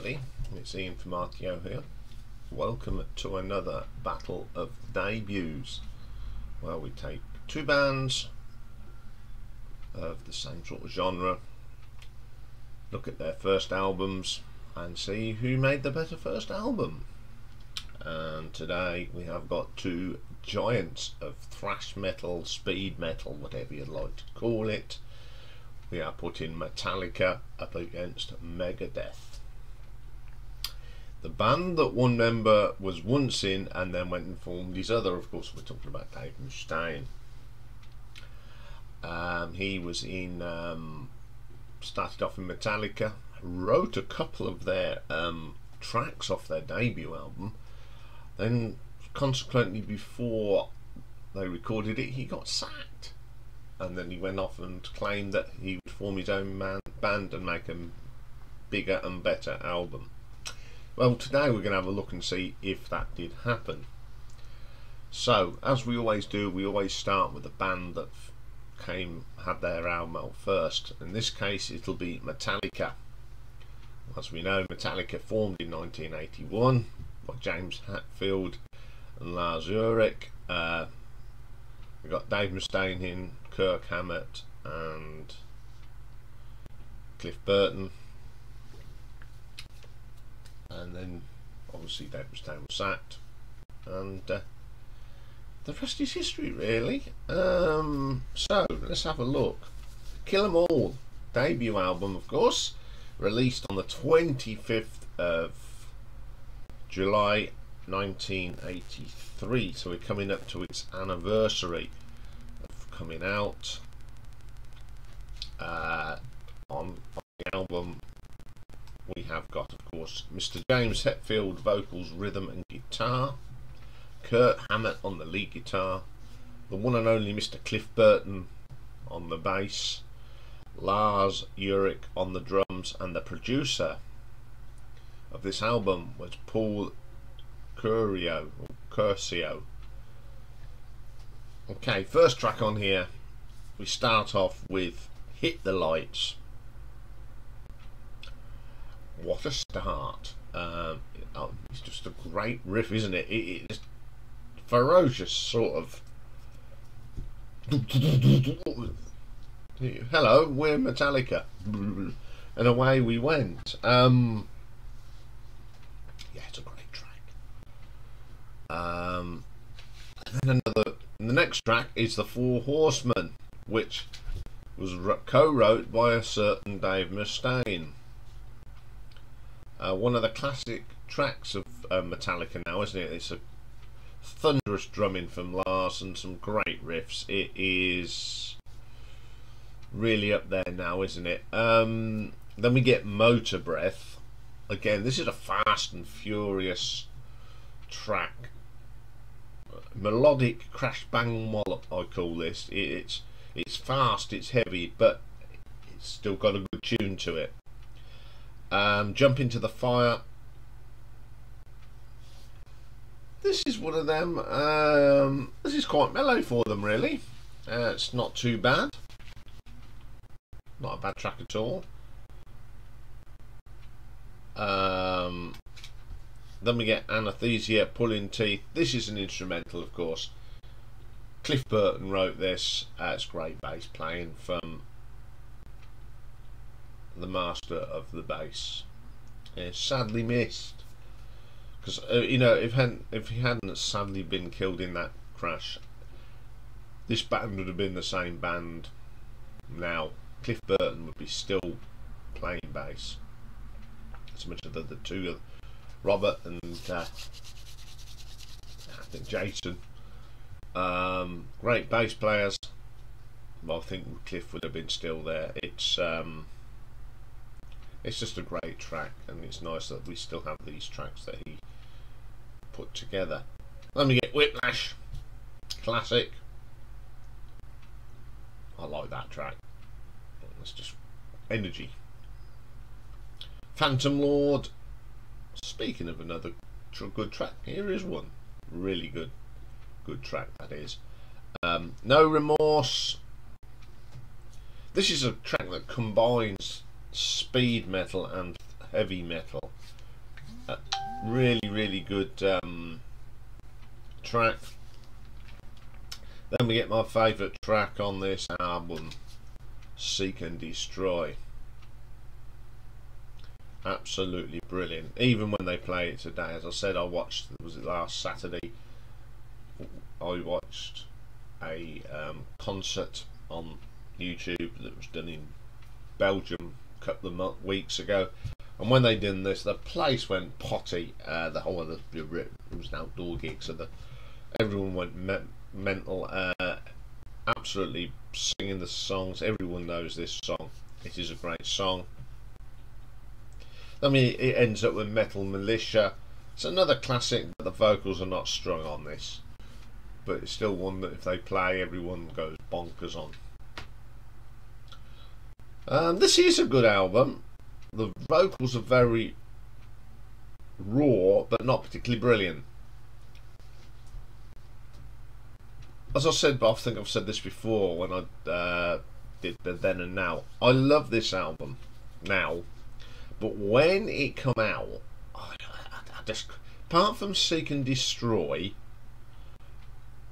everybody, it's Ian from R.T.O here. Welcome to another battle of debuts, where we take two bands of the same sort of genre, look at their first albums and see who made the better first album. And today we have got two giants of thrash metal, speed metal, whatever you'd like to call it. We are putting Metallica up against Megadeath. The band that one member was once in and then went and formed his other, of course we're talking about Dave Mustaine. He was in, started off in Metallica, wrote a couple of their tracks off their debut album, then consequently before they recorded it he got sacked. And then he went off and claimed that he would form his own band and make a bigger and better album. Well, today we're going to have a look and see if that did happen. So, as we always do, we always start with the band that had their album out first. In this case, it'll be Metallica. As we know, Metallica formed in 1981 by James Hetfield and Lars Ulrich. We got Dave Mustaine in, Kirk Hammett and Cliff Burton, and then obviously Dave Mustaine was sacked, and the rest is history really. So let's have a look. Kill 'Em All, debut album of course, released on the 25th of July 1983, so we're coming up to its anniversary of coming out. On the album we have got, of course, Mr. James Hetfield vocals, rhythm and guitar, Kirk Hammett on the lead guitar, the one and only Mr. Cliff Burton on the bass, Lars Ulrich on the drums, and the producer of this album was Paul Curcio. Okay, first track on here, we start off with Hit the Lights. What a start. It's just a great riff, isn't it? It's ferocious sort of. Hello, we're Metallica. And away we went. Yeah, it's a great track. And then the next track is the Four Horsemen, which was co-wrote by a certain Dave Mustaine. One of the classic tracks of Metallica now, isn't it? It's a thunderous drumming from Lars and some great riffs. It is really up there now, isn't it? Then we get Motorbreath. Again, this is a fast and furious track. Melodic crash bang wallop, I call this. It's fast, it's heavy, but it's still got a good tune to it. Jump into the Fire. This is one of them. This is quite mellow for them, really. It's not too bad. Not a bad track at all. Then we get Anesthesia, Pulling Teeth. This is an instrumental, of course. Cliff Burton wrote this. It's great bass playing from the master of the bass. It's sadly missed, because you know, if he hadn't sadly been killed in that crash, this band would have been the same band now. Cliff Burton would be still playing bass, as much as the two of Robert and I think Jason, great bass players. Well, I think Cliff would have been still there. It's just a great track, and it's nice that we still have these tracks that he put together. Then we get Whiplash, classic. I like that track. It's just energy. Phantom Lord. Speaking of another good track, here is one. Really good track, that is. No Remorse. This is a track that combines speed metal and heavy metal. Really good track. Then we get my favourite track on this album, Seek and Destroy. Absolutely brilliant. Even when they play it today, as I said, I watched, was it last Saturday, I watched a concert on YouTube that was done in Belgium a couple of weeks ago, and when they did this, the place went potty. The whole of it was an outdoor gig, so everyone went mental, absolutely singing the songs. Everyone knows this song. It is a great song. I mean, it ends up with Metal Militia. It's another classic, but the vocals are not strong on this. But it's still one that if they play, everyone goes bonkers on. This is a good album. The vocals are very raw, but not particularly brilliant. As I said, but I think I've said this before when I did the Then and Now. I love this album now. But when it come out, I just, apart from Seek and Destroy,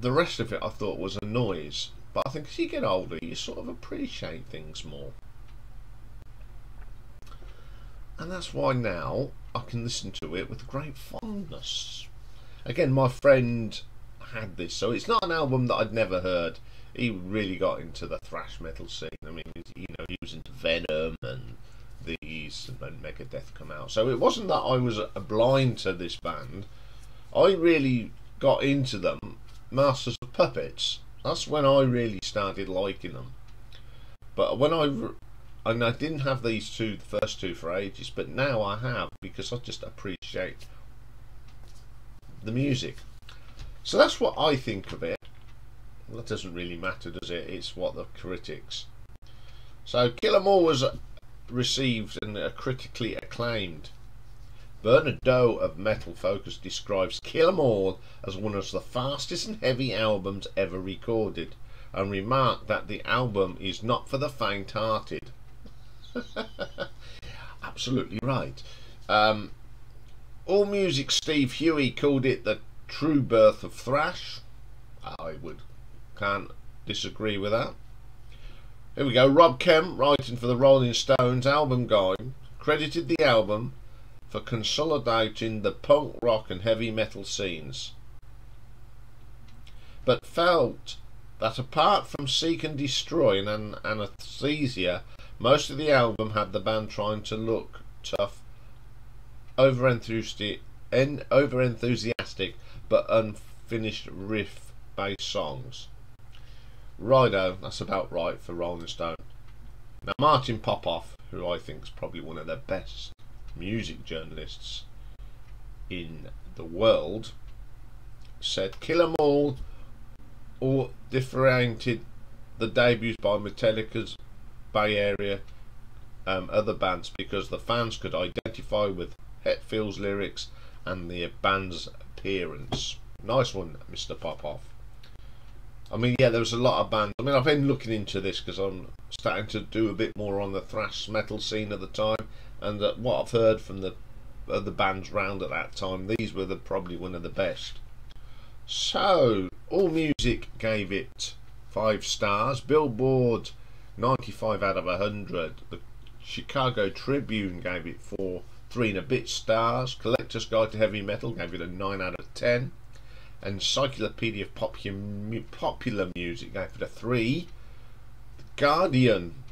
the rest of it I thought was a noise. But I think as you get older, you sort of appreciate things more. And that's why now I can listen to it with great fondness. Again, my friend had this, so it's not an album that I'd never heard. He really got into the thrash metal scene. I mean, you know, he was into Venom and these, and then Megadeath come out, so it wasn't that I was blind to this band. I really got into them. Masters of Puppets, that's when I really started liking them. But when I didn't have these two, the first two, for ages, but now I have, because I just appreciate the music. So that's what I think of it. That doesn't really matter, does it? It's what the critics. So Kill 'Em All was received and critically acclaimed. Bernard Doe of Metal Focus describes Kill 'Em All as one of the fastest and heavy albums ever recorded, and remarked that the album is not for the faint-hearted. Absolutely right. AllMusic Steve Huey called it the true birth of thrash. I can't disagree with that. Here we go. Rob Kemp, writing for the Rolling Stones album guide, credited the album for consolidating the punk rock and heavy metal scenes, but felt that apart from Seek and Destroy and Anesthesia, most of the album had the band trying to look tough, over-enthusiastic but unfinished riff-based songs. Righto, that's about right for Rolling Stone. Now Martin Popoff, who I think is probably one of the best music journalists in the world, said Kill 'Em All or differentiated the debuts by Metallica's Bay Area other bands because the fans could identify with Hetfield's lyrics and the band's appearance. Nice one, Mr. Popoff. I mean, yeah, there was a lot of bands. I mean, I've been looking into this because I'm starting to do a bit more on the thrash metal scene at the time, and what I've heard from the other bands round at that time, these were probably one of the best. So, AllMusic gave it 5 stars. Billboard 95 out of 100. The Chicago Tribune gave it 3 and a bit stars. Collector's Guide to Heavy Metal gave it a 9 out of 10. Encyclopedia of Popular Music gave it a 3. The Guardian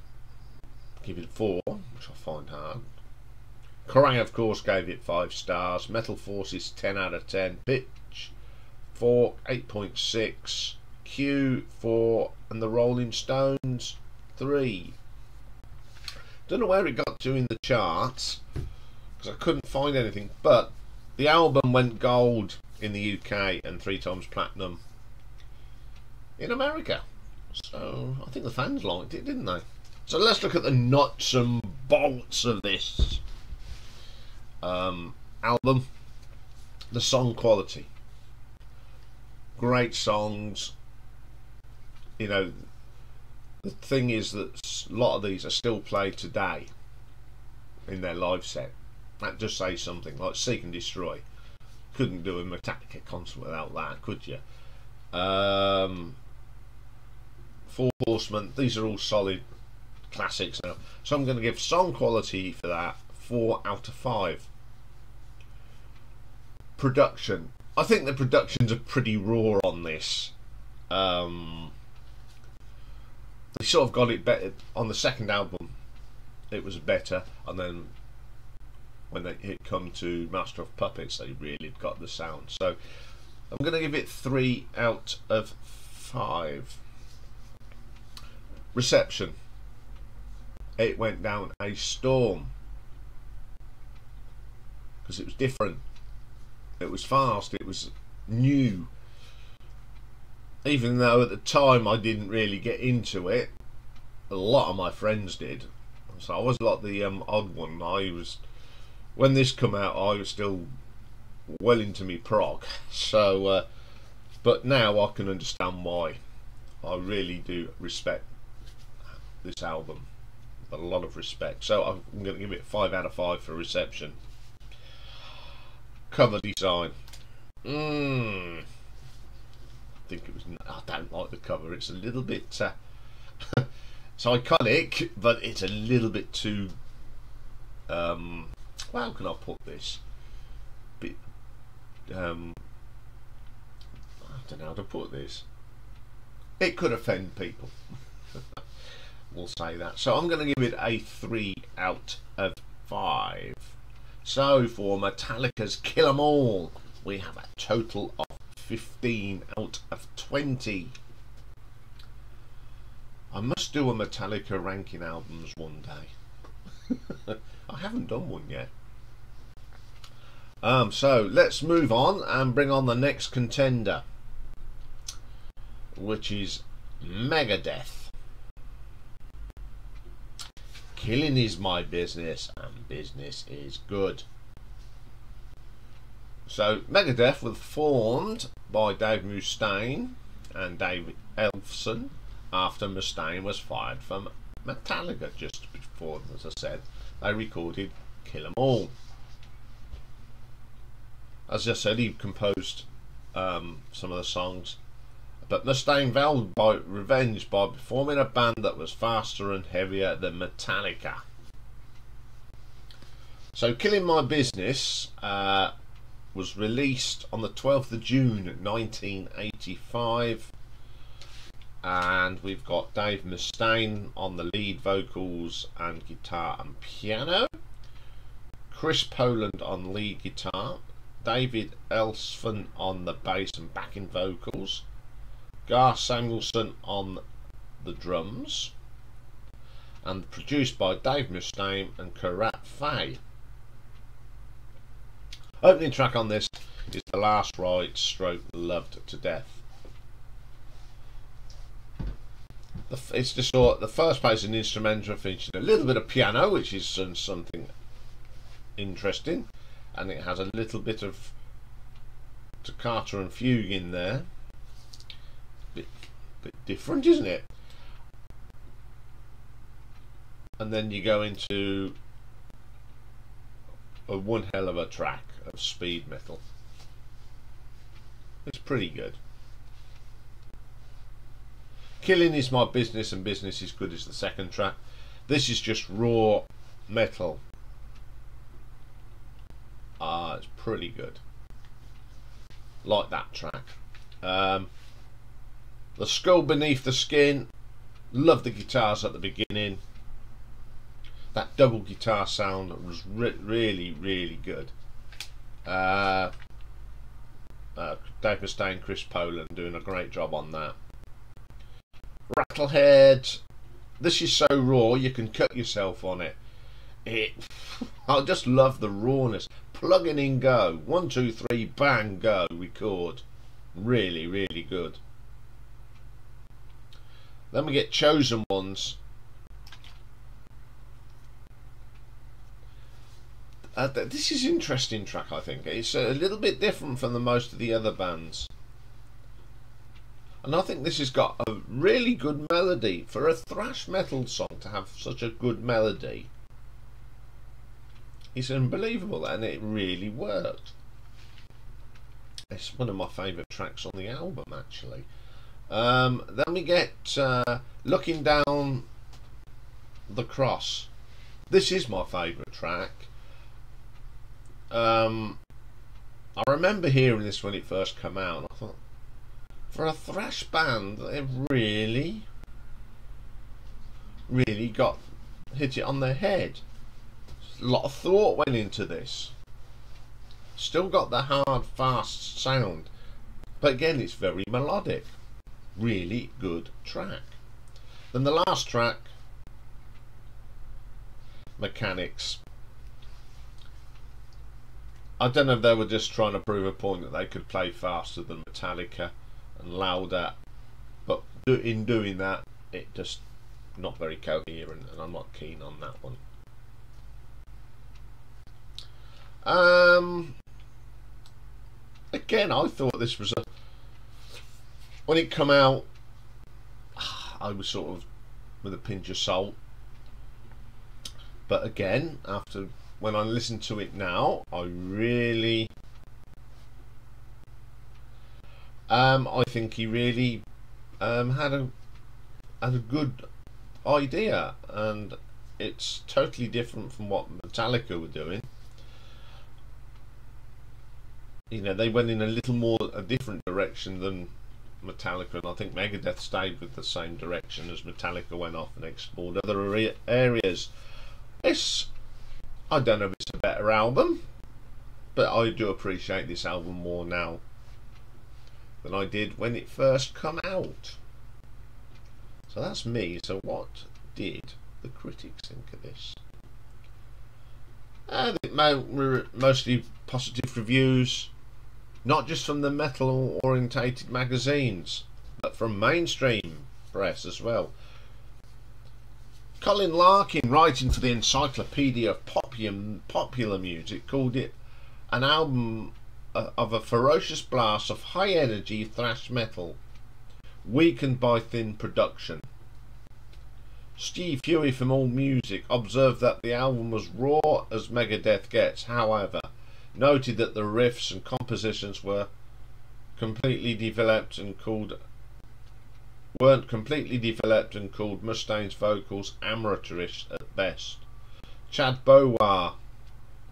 gave it a 4, which I find hard. Kerrang, of course, gave it 5 stars. Metal Forces 10 out of 10. Pitch 4, 8.6. Q 4, and the Rolling Stones 3. Don't know where it got to in the charts because I couldn't find anything, but the album went gold in the UK and 3 times platinum in America. So I think the fans liked it, didn't they? So let's look at the nuts and bolts of this album. The song quality. Great songs. You know, the thing is that a lot of these are still played today in their live set. That just says something. Like Seek and Destroy. Couldn't do a Metallica concert without that, could you? Four Horsemen. These are all solid classics now. So I'm going to give song quality for that 4 out of 5. Production. I think the productions are pretty raw on this. They sort of got it better on the second album. It was better, and then when it come to Master of Puppets, they really got the sound. So I'm going to give it 3 out of 5. Reception. It went down a storm because it was different. It was fast. It was new. Even though at the time I didn't really get into it, a lot of my friends did. So I was like the odd one. When this come out, I was still well into me prog. So, but now I can understand why. I really do respect this album. A lot of respect. So I'm going to give it 5 out of 5 for reception. Cover design. I think it was. I don't like the cover. It's a little bit. It's iconic, but it's a little bit too. Well, how can I put this? Bit. I don't know how to put this. It could offend people. We'll say that. So I'm going to give it a 3 out of 5. So for Metallica's Kill 'Em All, we have a total of 15 out of 20. I must do a Metallica ranking albums one day. I haven't done one yet. So let's move on and bring on the next contender, which is Megadeath. Killing is my business, and business is good. So Megadeath was formed by Dave Mustaine and David Ellefson after Mustaine was fired from Metallica just before, as I said, they recorded Kill 'Em All. As I said, he composed some of the songs, but Mustaine vowed revenge by forming a band that was faster and heavier than Metallica. So Killing My Business was released on the 12th of June 1985, and we've got Dave Mustaine on the lead vocals and guitar and piano, Chris Poland on lead guitar, David Ellefson on the bass and backing vocals, Gar Samuelson on the drums, and produced by Dave Mustaine and Karat Faye. Opening track on this is The Last Ride stroke Loved to Death. It's just the first part is an instrumental featuring a little bit of piano, which is something interesting, and it has a little bit of toccata and fugue in there. Bit different, isn't it? And then you go into one hell of a track of speed metal. It's pretty good. Killing is my business, and business is good is the second track. This is just raw metal. It's pretty good. Like that track. The Skull Beneath the Skin. Love the guitars at the beginning. That double guitar sound was really, really good. Dave Mustaine, Chris Poland doing a great job on that. Rattlehead. This is so raw you can cut yourself on it. I just love the rawness. Plug in and go. 1, 2, 3, bang, go, record. Really, really good. Then we get Chosen Ones. This is an interesting track, I think. It's a little bit different from most of the other bands. And I think this has got a really good melody. For a thrash metal song to have such a good melody, It's unbelievable, and it really worked. It's one of my favourite tracks on the album, actually. Then we get Looking Down the Cross. This is my favourite track. I remember hearing this when it first came out, and I thought, for a thrash band, they've really got hit it on their head. A lot of thought went into this. Still got the hard, fast sound, but again, it's very melodic. Really good track. Then the last track, Mechanix. I don't know if they were just trying to prove a point that they could play faster than Metallica and louder, but in doing that, it just not very coherent, and I'm not keen on that one. Again, I thought this was a, when it come out, I was sort of with a pinch of salt, but again, after when I listen to it now, I really I think he really had a good idea, and it's totally different from what Metallica were doing. You know, they went in a little more a different direction than Metallica, and I think Megadeth stayed with the same direction as Metallica went off and explored other areas. I don't know if it's a better album, but I do appreciate this album more now than I did when it first come out. So that's me. So what did the critics think of this? Mostly positive reviews, not just from the metal orientated magazines, but from mainstream press as well. Colin Larkin, writing for the Encyclopedia of Popular Music, called it an album of a ferocious blast of high energy thrash metal, weakened by thin production. Steve Huey from AllMusic observed that the album was raw as Megadeth gets, however, noted that the riffs and compositions weren't completely developed and called Mustaine's vocals amateurish at best. Chad Bowar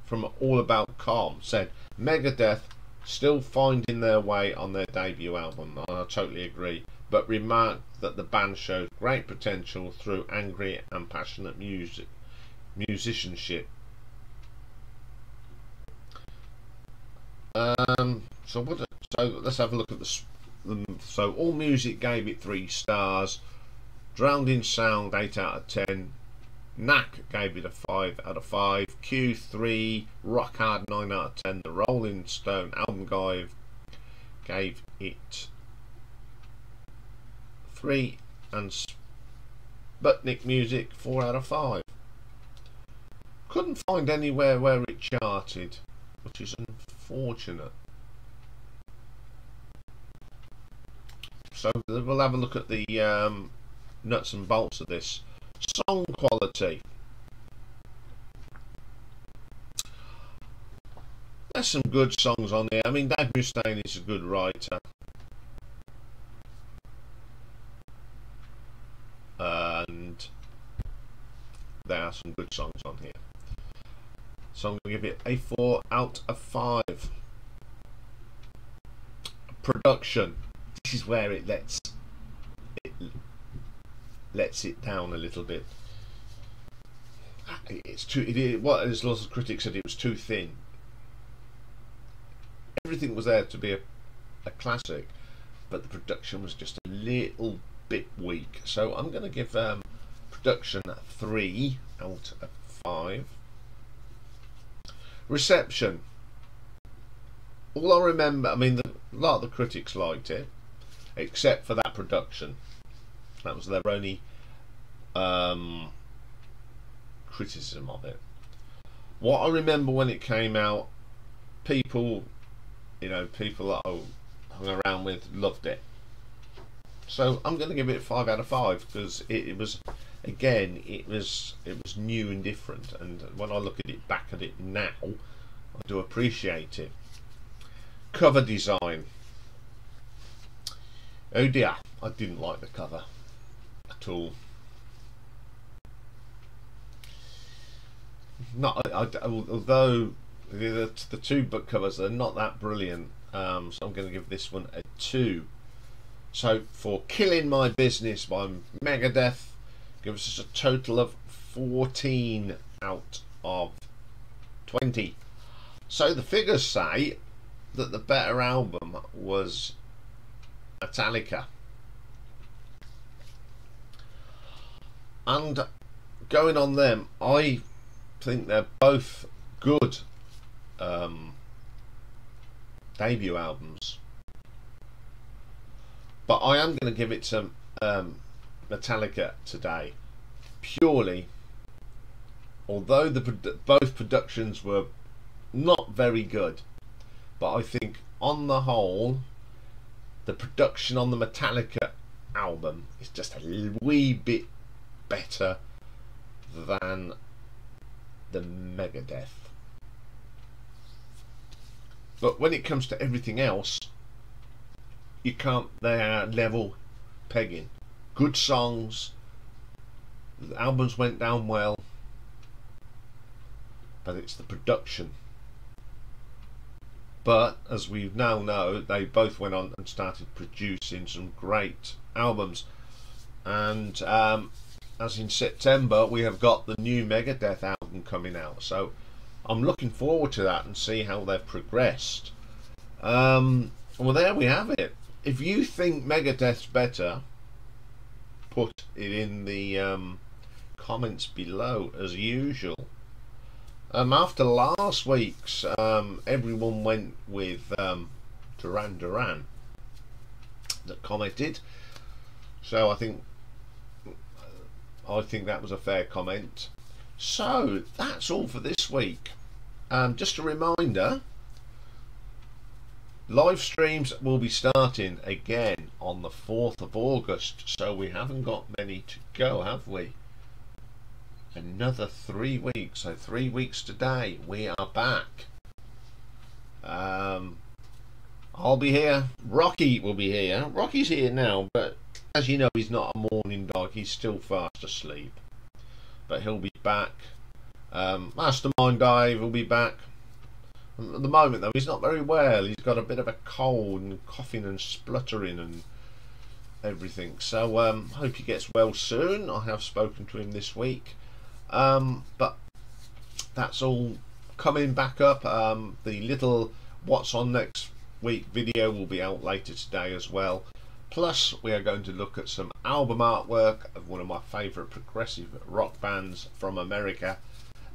from All About Calm said Megadeth still finding their way on their debut album, and I totally agree, but remarked that the band showed great potential through angry and passionate musicianship. So let's have a look at the. So AllMusic gave it 3 stars. Drowned in Sound 8 out of 10. Knack gave it a 5 out of 5. Q3 Rock Hard 9 out of 10. The Rolling Stone Album Guide gave it 3, and Sputnik Music 4 out of 5. Couldn't find anywhere where it charted, which is unfortunate. So we'll have a look at the nuts and bolts of this. Song quality. There's some good songs on here. I mean, Dave Mustaine is a good writer. And there are some good songs on here. So I'm going to give it a 4 out of 5. Production. This is where it lets it down a little bit. It's too. As lots of critics said, it was too thin. Everything was there to be a classic, but the production was just a little bit weak. So I'm going to give production 3 out of 5. Reception. All I remember, I mean, a lot of the critics liked it, except for that production. That was their only criticism of it. What I remember when it came out, people that I hung around with loved it. So I'm going to give it 5 out of 5 because it was again, it was new and different, and when I look at it back at it now, I do appreciate it. Cover design. Oh dear, I didn't like the cover at all. Although the two book covers are not that brilliant, so I'm going to give this one a 2. So for Killing My Business by Megadeath, gives us a total of 14 out of 20. So the figures say that the better album was Metallica. And going on them, I think they're both good debut albums, but I am going to give it to Metallica today, purely, although both productions were not very good, but I think on the whole the production on the Metallica album is just a wee bit better than the Megadeth. But when it comes to everything else, you can't, they are level pegging. Good songs, the albums went down well, but it's the production. But as we now know, they both went on and started producing some great albums, and as in September we have got the new Megadeth album coming out, so I'm looking forward to that and see how they've progressed. Well, there we have it. If you think Megadeth's better, put it in the comments below as usual. After last week's, everyone went with Duran Duran that commented, so I think that was a fair comment. So that's all for this week. Just a reminder, live streams will be starting again on the 4th of August, so we haven't got many to go, have we? Another 3 weeks, so 3 weeks today we are back. I'll be here, Rocky will be here. Rocky's here now, but as you know, he's not a morning dog, he's still fast asleep, but he'll be back. Mastermind Dave will be back. At the moment though, he's not very well, he's got a bit of a cold and coughing and spluttering and everything, so hope he gets well soon. I have spoken to him this week. But that's all coming back up. The little what's on next week video will be out later today as well. Plus we are going to look at some album artwork of one of my favourite progressive rock bands from America,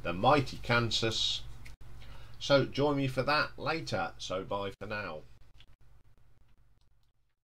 the Mighty Kansas. So join me for that later. So bye for now.